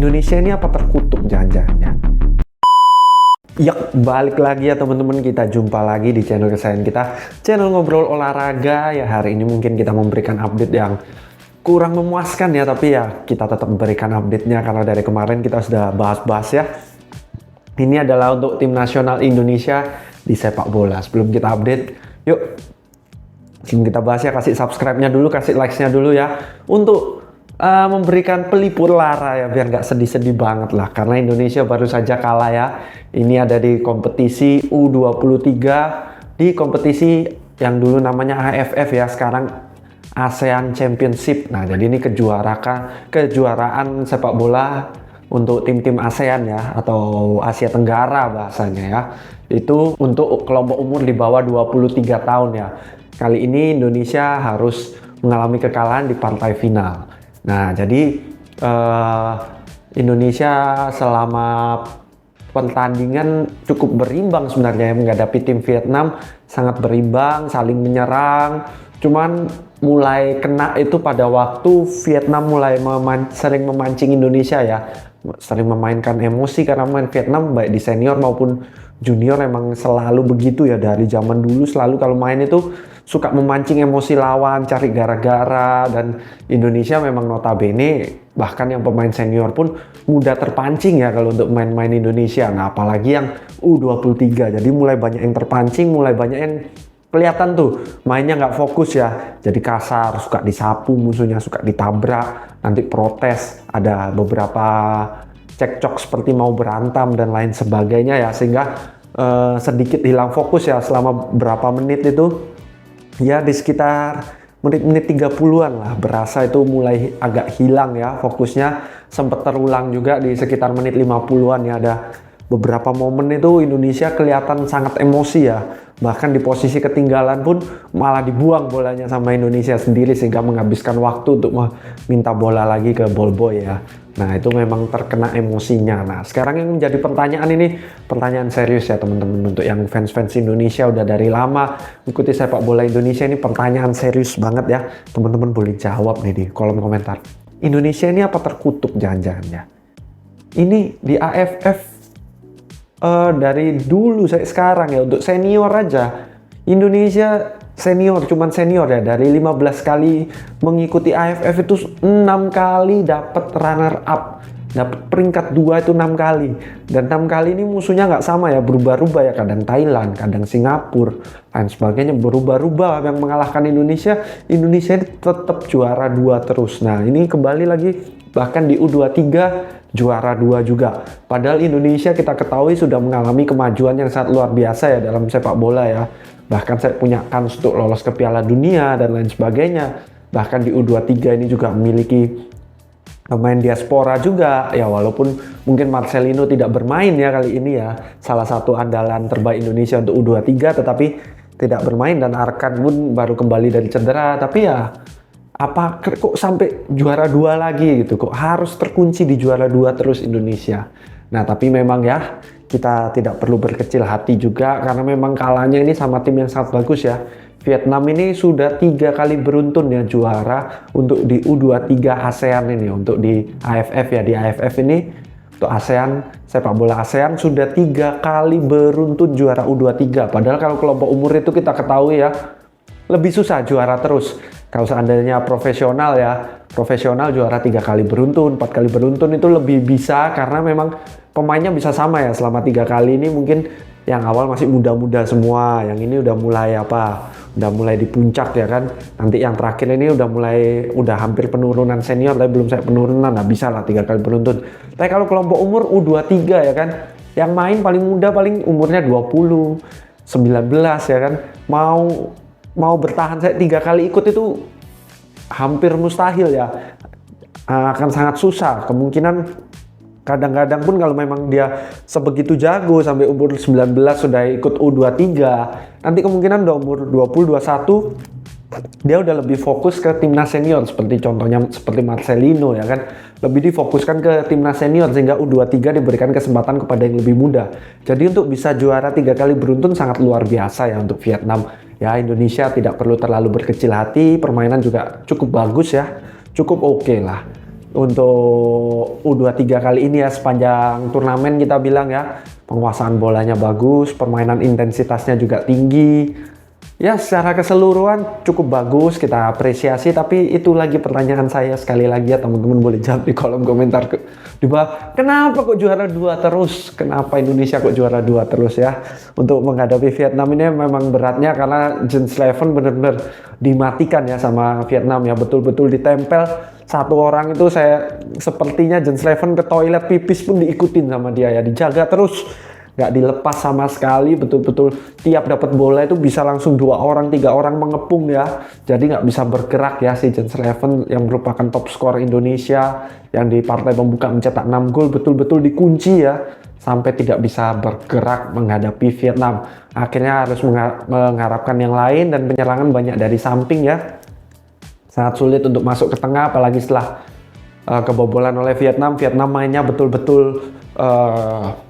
Indonesia ini apa terkutuk jangan-jangan ya? Balik lagi ya teman-teman, kita jumpa lagi di channel kesayangan kita, channel ngobrol olahraga ya. Hari ini mungkin kita memberikan update yang kurang memuaskan ya, tapi ya kita tetap memberikan update-nya karena dari kemarin kita sudah bahas-bahas ya. Ini adalah untuk tim nasional Indonesia di sepak bola. Sebelum kita update, sebelum kita bahas ya, kasih subscribe-nya dulu, kasih likes-nya dulu ya, untuk memberikan pelipur lara ya, biar nggak sedih-sedih banget lah, karena Indonesia baru saja kalah ya. Ini ada di kompetisi U23, di kompetisi yang dulu namanya AFF ya, sekarang ASEAN Championship. Nah, jadi ini kejuaraan sepak bola untuk tim-tim ASEAN ya, atau Asia Tenggara bahasanya ya. Itu untuk kelompok umur di bawah 23 tahun ya. Kali ini Indonesia harus mengalami kekalahan di partai final. Nah, jadi Indonesia selama pertandingan cukup berimbang sebenarnya menghadapi tim Vietnam, sangat berimbang, saling menyerang. Cuman mulai kena itu pada waktu Vietnam mulai sering memancing Indonesia ya, sering memainkan emosi, karena main Vietnam baik di senior maupun junior emang selalu begitu ya, dari zaman dulu selalu kalau main itu suka memancing emosi lawan, cari gara-gara, dan Indonesia memang notabene bahkan yang pemain senior pun mudah terpancing ya kalau untuk main-main Indonesia. Nah, apalagi yang U23, jadi mulai banyak yang terpancing, mulai banyak yang kelihatan tuh mainnya nggak fokus ya, jadi kasar, suka disapu musuhnya, suka ditabrak, nanti protes, ada beberapa cekcok seperti mau berantem dan lain sebagainya ya, sehingga sedikit hilang fokus ya selama berapa menit itu ya, di sekitar menit-menit 30-an lah, berasa itu mulai agak hilang ya fokusnya. Sempat terulang juga di sekitar menit 50-an ya, ada beberapa momen itu Indonesia kelihatan sangat emosi ya, bahkan di posisi ketinggalan pun malah dibuang bolanya sama Indonesia sendiri, sehingga menghabiskan waktu untuk minta bola lagi ke ball boy ya. Nah, itu memang terkena emosinya. Nah, sekarang yang menjadi pertanyaan ini, pertanyaan serius ya teman-teman, untuk yang fans-fans Indonesia udah dari lama ikuti sepak bola Indonesia, ini pertanyaan serius banget ya. Teman-teman boleh jawab nih di kolom komentar. Indonesia ini apa terkutuk jangan-jangan ya? Ini di AFF dari dulu sampai sekarang ya, untuk senior aja Indonesia senior, cuman senior ya, dari 15 kali mengikuti AFF itu 6 kali dapat runner up, dapat peringkat 2 itu 6 kali, dan 6 kali ini musuhnya nggak sama ya, berubah-ubah ya, kadang Thailand, kadang Singapura, lain sebagainya, berubah-ubah yang mengalahkan Indonesia. Indonesia ini tetap juara 2 terus. Nah, ini kembali lagi, bahkan di U23 juara 2 juga. Padahal Indonesia kita ketahui sudah mengalami kemajuan yang sangat luar biasa ya dalam sepak bola ya. Bahkan saya punya kans untuk lolos ke Piala Dunia dan lain sebagainya. Bahkan di U23 ini juga memiliki pemain diaspora juga ya, walaupun mungkin Marcelino tidak bermain ya kali ini ya, salah satu andalan terbaik Indonesia untuk U23, tetapi tidak bermain, dan Arkan pun baru kembali dari cedera. Tapi ya, apa kok sampai juara 2 lagi gitu, kok harus terkunci di juara 2 terus Indonesia. Nah, tapi memang ya, kita tidak perlu berkecil hati juga, karena memang kalahnya ini sama tim yang sangat bagus ya. Vietnam ini sudah 3 kali beruntun ya juara untuk di U23 ASEAN ini, untuk di AFF ya, di AFF ini untuk ASEAN, sepak bola ASEAN sudah 3 kali beruntun juara U23. Padahal kalau kelompok umur itu kita ketahui ya, lebih susah juara terus. Kalau seandainya profesional ya, profesional juara 3 kali beruntun, 4 kali beruntun itu lebih bisa, karena memang pemainnya bisa sama ya. Selama 3 kali ini mungkin yang awal masih muda-muda semua, yang ini udah mulai di puncak ya kan. Nanti yang terakhir ini udah hampir penurunan senior, tapi belum saya penurunan, nah bisa lah 3 kali beruntun. Tapi kalau kelompok umur U23 ya kan, yang main paling muda paling umurnya 20, 19 ya kan, mau bertahan saya 3 kali ikut itu hampir mustahil ya, akan sangat susah. Kemungkinan kadang-kadang pun kalau memang dia sebegitu jago sampai umur 19 sudah ikut U23, nanti kemungkinan udah umur 20, 21 dia udah lebih fokus ke timnas senior, seperti contohnya seperti Marcelino ya kan, lebih difokuskan ke timnas senior, sehingga U23 diberikan kesempatan kepada yang lebih muda. Jadi untuk bisa juara 3 kali beruntun sangat luar biasa ya untuk Vietnam ya. Indonesia tidak perlu terlalu berkecil hati, permainan juga cukup bagus ya, cukup oke lah. untuk U23 kali ini ya. Sepanjang turnamen kita bilang ya, penguasaan bolanya bagus, permainan intensitasnya juga tinggi. Ya, secara keseluruhan cukup bagus, kita apresiasi. Tapi itu lagi pertanyaan saya sekali lagi ya, teman-teman boleh jawab di kolom komentar di bawah. Kenapa kok juara 2 terus? Kenapa Indonesia kok juara 2 terus ya? Untuk menghadapi Vietnam ini memang beratnya karena Jens Leuven benar-benar dimatikan ya sama Vietnam ya, betul-betul ditempel. Satu orang itu saya sepertinya Jens Leuven ke toilet pipis pun diikutin sama dia ya, dijaga terus. Nggak dilepas sama sekali, betul-betul tiap dapat bola itu bisa langsung 2 orang 3 orang mengepung ya, jadi nggak bisa bergerak ya si Jens Leuven yang merupakan top skor Indonesia yang di partai pembuka mencetak 6 gol, betul-betul dikunci ya sampai tidak bisa bergerak menghadapi Vietnam. Akhirnya harus mengharapkan yang lain dan penyerangan banyak dari samping ya, sangat sulit untuk masuk ke tengah, apalagi setelah kebobolan oleh Vietnam mainnya betul-betul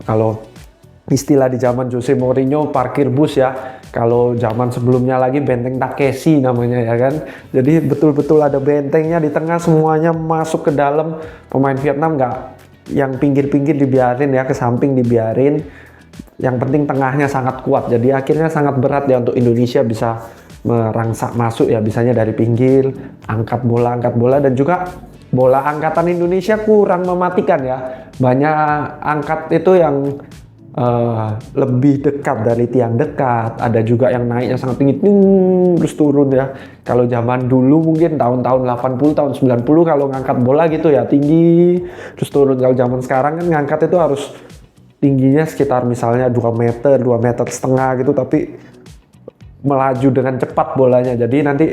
kalau istilah di zaman Jose Mourinho parkir bus ya. Kalau zaman sebelumnya lagi benteng Takeshi namanya ya kan. Jadi betul-betul ada bentengnya di tengah, semuanya masuk ke dalam. Pemain Vietnam nggak yang pinggir-pinggir dibiarin ya, ke samping dibiarin. Yang penting tengahnya sangat kuat. Jadi akhirnya sangat berat ya untuk Indonesia bisa merangsak masuk ya, bisanya dari pinggir, angkat bola dan juga bola angkatan Indonesia kurang mematikan ya. Banyak angkat itu yang lebih dekat dari tiang dekat, ada juga yang naiknya sangat tinggi terus turun ya. Kalau zaman dulu mungkin tahun-tahun 80, tahun 90 kalau ngangkat bola gitu ya tinggi terus turun. Kalau zaman sekarang kan ngangkat itu harus tingginya sekitar misalnya 2 meter, 2 meter setengah gitu, tapi melaju dengan cepat bolanya. Jadi nanti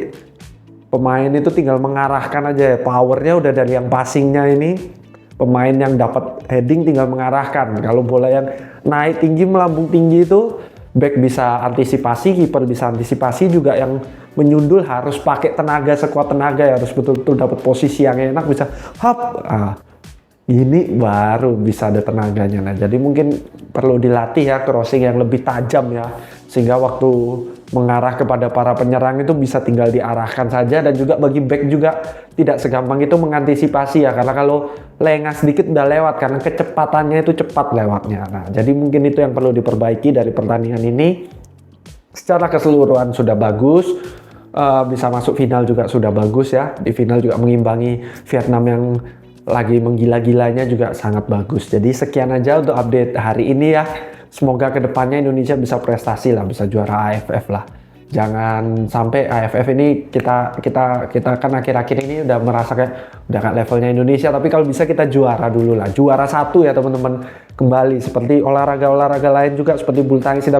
pemain itu tinggal mengarahkan aja ya, powernya udah dari yang passingnya ini. Pemain yang dapat heading tinggal mengarahkan. Kalau bola yang naik tinggi, melambung tinggi itu back bisa antisipasi, kiper bisa antisipasi, juga yang menyundul harus pakai tenaga sekuat tenaga ya, harus betul-betul dapat posisi yang enak, bisa hap. Ini baru bisa ada tenaganya. Nah, jadi mungkin perlu dilatih ya crossing yang lebih tajam ya, sehingga waktu mengarah kepada para penyerang itu bisa tinggal diarahkan saja. Dan juga bagi back juga tidak segampang itu mengantisipasi ya, karena kalau lengah sedikit udah lewat karena kecepatannya itu cepat lewatnya. Nah, jadi mungkin itu yang perlu diperbaiki dari pertandingan ini. Secara keseluruhan sudah bagus, bisa masuk final juga sudah bagus ya. Di final juga mengimbangi Vietnam yang lagi menggila-gilanya juga sangat bagus. Jadi sekian aja untuk update hari ini ya. Semoga kedepannya Indonesia bisa prestasi lah, bisa juara AFF lah. Jangan sampai AFF ini kita kan akhir-akhir ini udah merasa kayak udah gak levelnya Indonesia, tapi kalau bisa kita juara dulu lah, juara 1 ya teman-teman. Kembali seperti olahraga lain juga, seperti bulu tangkis,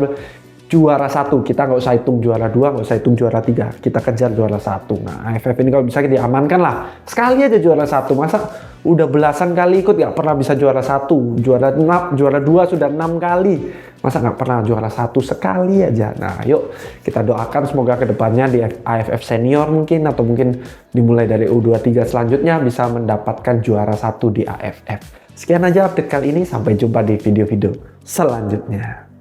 juara 1, kita nggak usah hitung juara 2, nggak usah hitung juara 3, kita kejar juara 1. Nah, AFF ini kalau bisa diamankan lah, sekali aja juara 1, masa udah belasan kali ikut nggak pernah bisa juara 1, juara 2 sudah 6 kali, masa nggak pernah juara 1 sekali aja. Nah, yuk kita doakan semoga kedepannya di AFF senior mungkin, atau mungkin dimulai dari U23 selanjutnya bisa mendapatkan juara 1 di AFF. Sekian aja update kali ini, sampai jumpa di video-video selanjutnya.